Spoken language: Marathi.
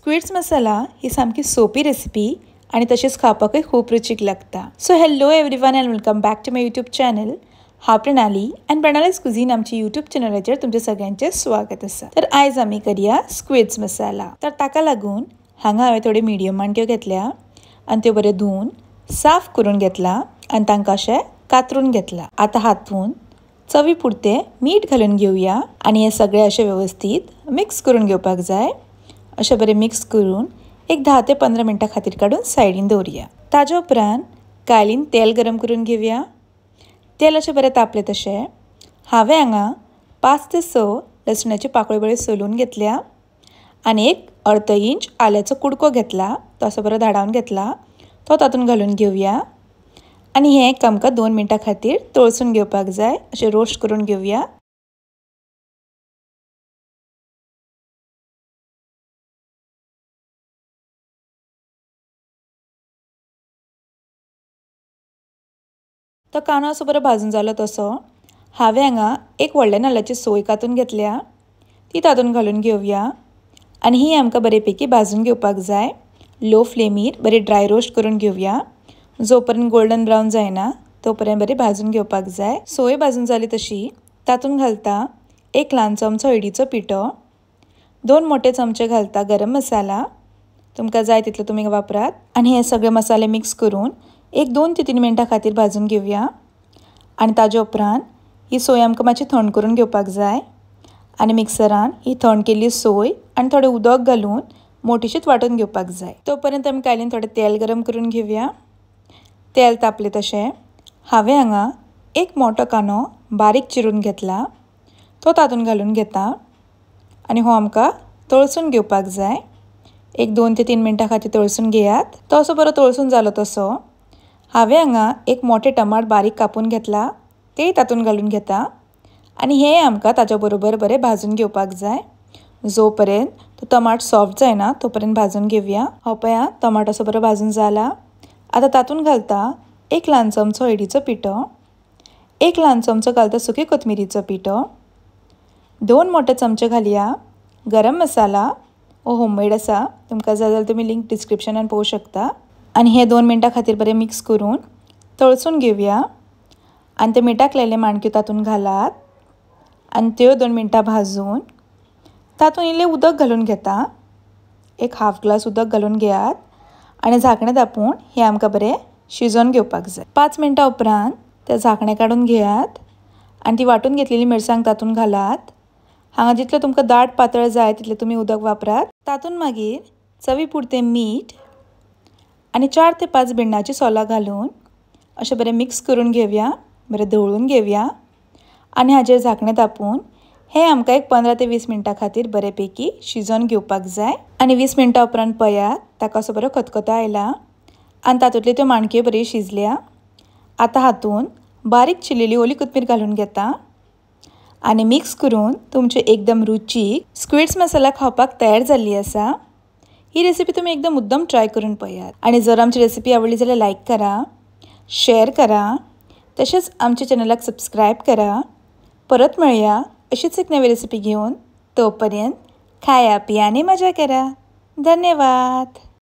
स्क्विड्स मसाला ही सामकी सोपी रेसिपी आणि तशीच खावपाकूय खूप रुचीक लागता. So hello everyone and welcome back to my YouTube channel. हांव प्रणाली अँड प्रणालीज कुझीन आमच्या यूट्यूब चॅनलाचेर तुमचे सगळ्यांचे स्वागत आसा. तर आयज आमी करया स्क्विड्स मसाला. तर ताका लागून हांगा हांवें थोडे मिडियम माणक्यो घेतल्या आनी त्यो बऱ्यो धुवन साफ करून घेतला आनी तांकां अशें कातरून घेतला. आतां हातून चवी पुरते मीठ घालून घेवया आनी हे सगळे अशें व्यवस्थित मिक्स करून घेवपाक जाय. अशें बरें मिक्स करून एक 10 ते 15 मिनटां खातीर काडून सायडीन दवरया. ताज्या उपरांत कायलीन तेल गरम करून घेवया. तेल अशें बरें तापलें तशें हांवें हांगा 5 ते 6 लसणाची पाकळ्यो बऱ्यो सोलून घेतल्या आनी एक अर्द इंच आल्याचो कुडको घेतला. तो असो बरो धाडावन घेतला. तो तातूंत घालून घेवया आनी हें आमकां 2 मिनटां खातीर तळसून घेवपाक जाय. अशें रोस्ट करून घेवया. तो कांदो असो बरो भाजून जालो तसो हांवें हांगा एक व्हडल्या नाल्लाची सोय कातून घेतल्या. ती तातूंत घालून घेवया आनी ही आमकां बरेपैकी भाजून घेवपाक जाय. लो फ्लेमीर बरी ड्राय रोस्ट करून घेवया. जो पर्यंत गोल्डन ब्रावन जायना तो पर्यंत बरी भाजून घेवपाक जाय. सोय भाजून जाली तशी तातूंत घालता एक ल्हान चमचो हळदीचो पिठो, 2 मोठे चमचे घालता गरम मसाला, तुमकां जाय तितलो तुमी वापरात आनी हे सगळे मसाले मिक्स करून एक 2 ते 3 मिनटां खातीर भाजून घेवया. आनी ताजे उपरांत ही सोय आमकां मातशी थंड करून घेवपाक जाय आनी मिक्सरान ही थंड केल्ली सोय आनी थोडें उदक घालून मोठीशीच वांटून घेवपाक जाय. तो पर्यंत आमी कायलीन थोडें तेल गरम करून घेवया. तेल तापलें तशें हांवें हांगा एक मोठो कांदो बारीक चिरून घेतला. तो तातूंत घालून घेता आनी हो आमकां तळसून घेवपाक जाय. एक 2 ते 3 मिनटां खातीर तळसून घेयात. तो असो बरो तळसून जालो तसो हांवें हांगा एक मोठे टमाट बारीक कापून घेतला. तेय तातूंत घालून घेता आनी हें आमकां ताज्या बरोबर बरें भाजून घेवपाक जाय. जो पर्यंत तो टमाट सॉफ्ट जायना तो पर्यंत भाजून घेवया. हो पळया टमाट असो बरो भाजून जाला. आतां तातूंत घालता एक ल्हान चमचो हळदीचो पिठो, एक ल्हान चमचो घालता सुकी कोथमिरीचो पिठो, 2 मोठे चमचे घालया गरम मसाला. हो होममेड आसा. तुमकां जाय जाल्यार तुमी लिंक डिस्क्रिप्शनान पळोवंक शकता. आनी हे 2 मिनटां खातीर बरें मिक्स करून तळसून घेवया आनी ते मिठाक लायिल्ले माणक्यो तातूंत घालात आनी त्यो 2 मिनटां भाजून तातूंत इल्लें उदक घालून घेता. एक हाफ ग्लास उदक घालून घेयात आनी झांकणें धापून हें आमकां बरें शिजोवन घेवपाक जाय. 5 मिनटां उपरांत तें झांकणें काडून घेयात आनी ती वांटून घेतलेली मिरसांग तातूंत घालात. हांगा जितलें तुमकां दाट पातळ जाय तितलें तुमी उदक वापरात. तातूंत मागीर चवी पुरतें मीठ आनी 4 ते 5 भिण्णाची सोलां घालून अशें बरें मिक्स करून घेवया. बरें धवळून घेवया आनी हाजेर झांकणें धापून हें आमकां एक 15 ते 20 मिनटां खातीर बरेपैकी शिजोवन घेवपाक जाय. आनी 20 मिनटां उपरांत पळयात ताका असो बरो खतखतो आयला आनी तातूंतल्यो त्यो माणक्यो बऱ्यो शिजल्या. आतां हातूंत बारीक चिरलेली ओली कोथमीर घालून घेता आनी मिक्स करून तुमचे एकदम रुचीक स्क्विड्स मसाला खावपाक तयार जाल्ली आसा. ही रेसिपी तुमी एकदम मुद्दम ट्राय करून पळयात. आनी जर आमची रेसिपी आवडली जाल्यार लायक करा, शेअर करा, तशेंच आमच्या चॅनलाक सबस्क्रायब करा. परत मेळया अशीच एक नवी रेसिपी घेवन. तोपर्यंत खाया पिया आनी मजा करा. धन्यवाद.